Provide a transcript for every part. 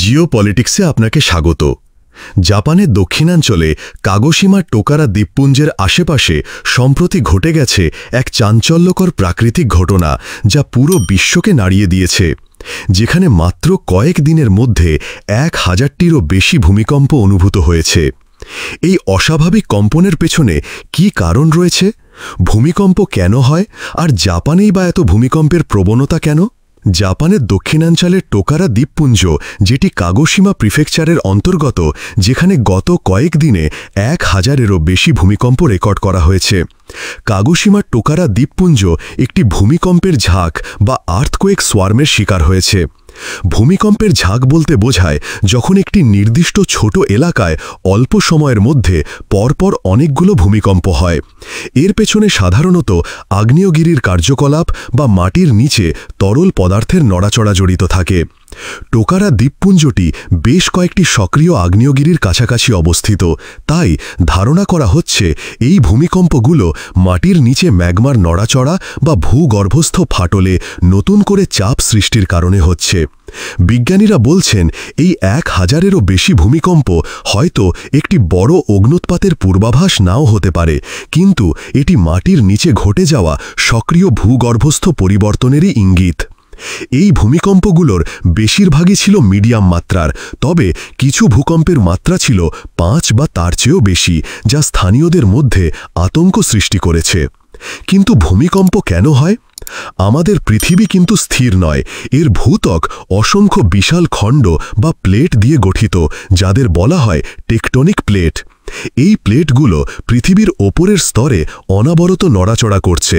জিওপলিটিক্সে আপনাকে স্বাগত। জাপানের দক্ষিণাঞ্চলে কাগোশিমা টোকারা দ্বীপপুঞ্জের আশেপাশে সম্প্রতি ঘটে গেছে এক চাঞ্চল্যকর প্রাকৃতিক ঘটনা, যা পুরো বিশ্বকে নাড়িয়ে দিয়েছে। যেখানে মাত্র কয়েক দিনের মধ্যে 1000টিরও বেশি ভূমিকম্প অনুভূত হয়েছে। এই অস্বাভাবিক কম্পনের পেছনে কী কারণ রয়েছে? ভূমিকম্প কেন হয়, আর জাপানেই বা এত ভূমিকম্পের প্রবণতা কেন? জাপানের দক্ষিণাঞ্চলের টোকারা দ্বীপপুঞ্জ, যেটি কাগোশিমা প্রিফেকচারের অন্তর্গত, যেখানে গত কয়েক দিনে 1000-এরও বেশি ভূমিকম্প রেকর্ড করা হয়েছে। কাগোশিমার টোকারা দ্বীপপুঞ্জ একটি ভূমিকম্পের ঝাঁক বা আর্থকোয়েক সোয়ার্মের শিকার হয়েছে। ভূমিকম্পের ঝাঁক বলতে বোঝায় যখন একটি নির্দিষ্ট ছোট এলাকায় অল্প সময়ের মধ্যে পরপর অনেকগুলো ভূমিকম্প হয়। এর পেছনে সাধারণত আগ্নেয়গিরির কার্যকলাপ বা মাটির নিচে তরল পদার্থের নড়াচড়া জড়িত থাকে। টোকারা দ্বীপপুঞ্জটি বেশ কয়েকটি সক্রিয় আগ্নেয়গিরির কাছাকাছি অবস্থিত, তাই ধারণা করা হচ্ছে এই ভূমিকম্পগুলো মাটির নিচে ম্যাগমার নড়াচড়া বা ভূগর্ভস্থ ফাটলে নতুন করে চাপ সৃষ্টির কারণে হচ্ছে। বিজ্ঞানীরা বলছেন এই 1000-এরও বেশি ভূমিকম্প হয়তো একটি বড় অগ্ন্যুৎপাতের পূর্বাভাস নাও হতে পারে, কিন্তু এটি মাটির নিচে ঘটে যাওয়া সক্রিয় ভূগর্ভস্থ পরিবর্তনেরই ইঙ্গিত। এই ভূমিকম্পগুলোর বেশিরভাগই ছিল মিডিয়াম মাত্রার, তবে কিছু ভূকম্পের মাত্রা ছিল 5 বা তার চেয়েও বেশি, যা স্থানীয়দের মধ্যে আতঙ্ক সৃষ্টি করেছে। কিন্তু ভূমিকম্প কেন হয়? আমাদের পৃথিবী কিন্তু স্থির নয়। এর ভূত্বক অসংখ্য বিশাল খণ্ড বা প্লেট দিয়ে গঠিত, যাদের বলা হয় টেকটনিক প্লেট। এই প্লেটগুলো পৃথিবীর ওপরের স্তরে অনবরত নড়াচড়া করছে।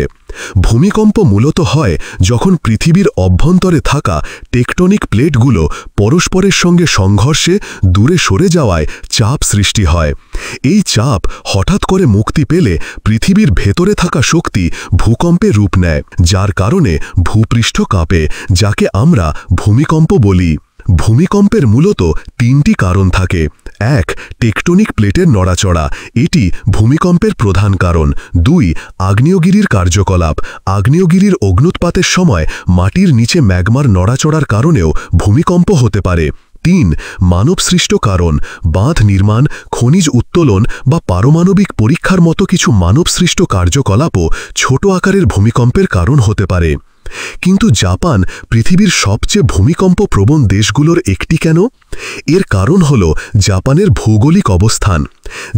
ভূমিকম্প মূলত হয় যখন পৃথিবীর অভ্যন্তরে থাকা টেকটনিক প্লেটগুলো পরস্পরের সঙ্গে সংঘর্ষে দূরে সরে যাওয়ায় চাপ সৃষ্টি হয়। এই চাপ হঠাৎ করে মুক্তি পেলে পৃথিবীর ভেতরে থাকা শক্তি ভূকম্পে রূপ নেয়, যার কারণে ভূপৃষ্ঠ কাঁপে, যাকে আমরা ভূমিকম্প বলি। ভূমিকম্পের মূলত 3টি কারণ থাকে। 1. টেকটনিক প্লেটের নড়াচড়া, এটি ভূমিকম্পের প্রধান কারণ। 2. আগ্নেয়গিরির কার্যকলাপ, আগ্নেয়গিরির অগ্ন্যুৎপাতের সময় মাটির নিচে ম্যাগমার নড়াচড়ার কারণেও ভূমিকম্প হতে পারে। 3. মানবসৃষ্ট কারণ, বাঁধ নির্মাণ, খনিজ উত্তোলন বা পারমাণবিক পরীক্ষার মতো কিছু মানবসৃষ্ট কার্যকলাপও ছোট আকারের ভূমিকম্পের কারণ হতে পারে। কিন্তু জাপান পৃথিবীর সবচেয়ে ভূমিকম্প প্রবণ দেশগুলোর একটি কেন? এর কারণ হল জাপানের ভৌগোলিক অবস্থান।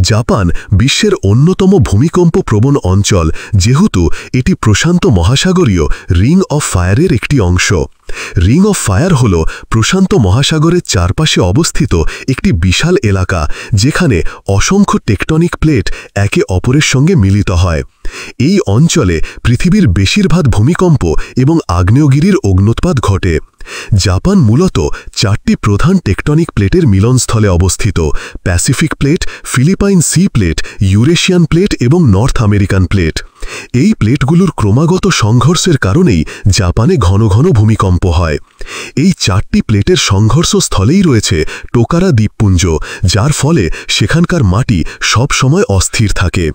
জাপান বিশ্বের অন্যতম ভূমিকম্প প্রবণ অঞ্চল, যেহেতু এটি প্রশান্ত মহাসাগরীয় রিং অফ ফায়ারের একটি অংশ। রিং অফ ফায়ার হল প্রশান্ত মহাসাগরের চারপাশে অবস্থিত একটি বিশাল এলাকা, যেখানে অসংখ্য টেকটনিক প্লেট একে অপরের সঙ্গে মিলিত হয়। এই অঞ্চলে পৃথিবীর বেশিরভাগ ভূমিকম্প এবং আগ্নেয়গিরির অগ্ন্যুৎপাত ঘটে। জাপান মূলত 4টি প্রধান টেকটনিক প্লেটের মিলনস্থলে অবস্থিত: Pacific plate, Philippine Sea plate, Eurasian plate এবং নর্থ আমেরিকান প্লেট। এই প্লেটগুলোর ক্রমাগত সংঘর্ষের কারণেই জাপানে ঘন ঘন ভূমিকম্প হয়। এই 4টি প্লেটের সংঘর্ষস্থলেই রয়েছে টোকারা দ্বীপপুঞ্জ, যার ফলে সেখানকার মাটি সব সময় অস্থির থাকে।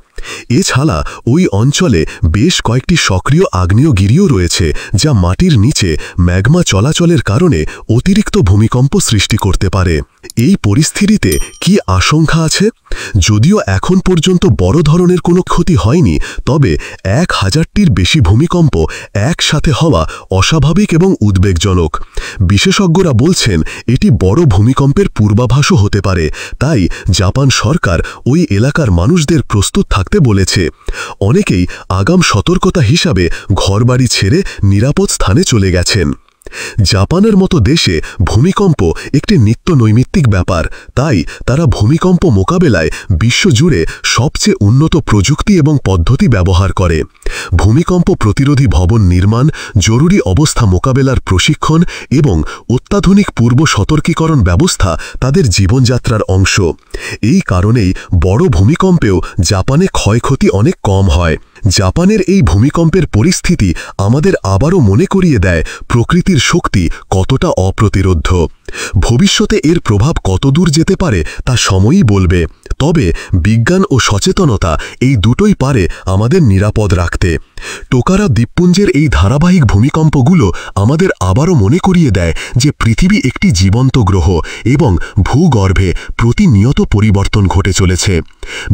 এছাড়া ওই অঞ্চলে বেশ কয়েকটি সক্রিয় আগ্নেয়গিরিও রয়েছে, যা মাটির নিচে ম্যাগমা চলাচলের কারণে অতিরিক্ত ভূমিকম্প সৃষ্টি করতে পারে। এই পরিস্থিতিতে কি আশঙ্কা আছে? যদিও এখন পর্যন্ত বড় ধরনের কোনো ক্ষতি হয়নি, তবে 1000টির বেশি ভূমিকম্প একসাথে হওয়া অস্বাভাবিক এবং উদ্বেগজনক। বিশেষজ্ঞরা বলছেন এটি বড় ভূমিকম্পের পূর্বাভাসও হতে পারে, তাই জাপান সরকার ওই এলাকার মানুষদের প্রস্তুত থাকতে বলেছে। অনেকেই আগাম সতর্কতা হিসাবে ঘরবাড়ি ছেড়ে নিরাপদ স্থানে চলে গেছেন। জাপানের মতো দেশে ভূমিকম্প একটি নিত্য নৈমিত্তিক ব্যাপার, তাই তারা ভূমিকম্প মোকাবেলায় বিশ্বজুড়ে সবচেয়ে উন্নত প্রযুক্তি এবং পদ্ধতি ব্যবহার করে। ভূমিকম্প প্রতিরোধী ভবন নির্মাণ, জরুরি অবস্থা মোকাবেলার প্রশিক্ষণ এবং অত্যাধুনিক পূর্ব সতর্কীকরণ ব্যবস্থা তাদের জীবনযাত্রার অংশ। এই কারণেই বড় ভূমিকম্পেও জাপানে ক্ষয়ক্ষতি অনেক কম হয়। জাপানের এই ভূমিকম্পের পরিস্থিতি আমাদের আবারও মনে করিয়ে দেয় প্রকৃতির শক্তি কতটা অপ্রতিরোধ্য। ভবিষ্যতে এর প্রভাব কতদূর যেতে পারে তা সময়ই বলবে। তবে বিজ্ঞান ও সচেতনতা এই দুটোই পারে আমাদের নিরাপদ রাখতে। টোকারা দ্বীপপুঞ্জের এই ধারাবাহিক ভূমিকম্পগুলো আমাদের আবারও মনে করিয়ে দেয় যে পৃথিবী একটি জীবন্ত গ্রহ এবং ভূগর্ভে প্রতিনিয়ত পরিবর্তন ঘটে চলেছে।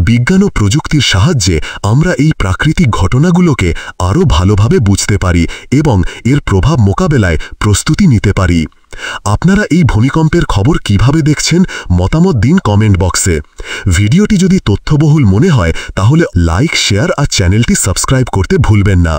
বিজ্ঞান ও প্রযুক্তির সাহায্যে আমরা এই প্রাকৃতিক ঘটনাগুলোকে আরও ভালোভাবে বুঝতে পারি এবং এর প্রভাব মোকাবেলায় প্রস্তুতি নিতে পারি। আপনারা এই ভূমিকম্পের খবর কিভাবে দেখছেন মতামত দিন কমেন্ট বক্সে। ভিডিওটি যদি তথ্যবহুল মনে হয় তাহলে লাইক, শেয়ার আর চ্যানেলটি সাবস্ক্রাইব করতে ভুলবেন না।